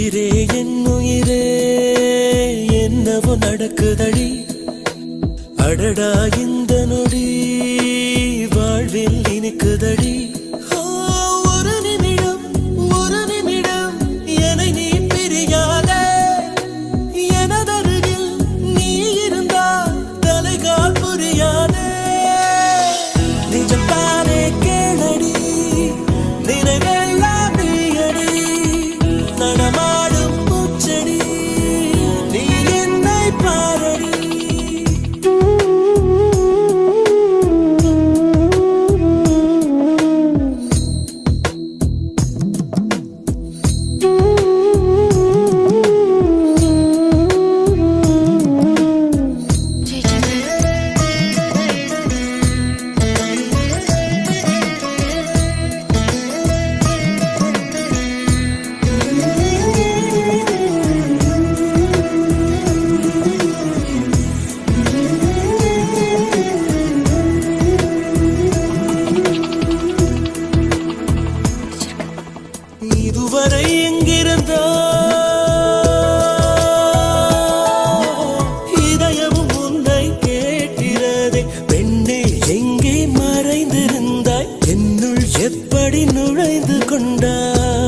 உயிரே என் உயிரே என்னவோ நடக்குதடி அடடா இந்த நொடி வாழ்வில் இனிக்குதடி ஒரு நிமிடம் என்னை நீ பிரியாதே எனதருகில் நீ இருந்தால் தலைகால் புரியாதே நிஜத்தானே கேளடி நினைவெல்லாம் நீயடி நடமாடும் பூச்செடி நீ என்னை பாரடி இதுவரை எங்கிருந்தோ இதயமும் உன்னை கேட்கிறதே பெண்ணே எங்கே மறைந்திருந்தாய் என்னுள் எப்படி நுழைந்து கொண்டாய்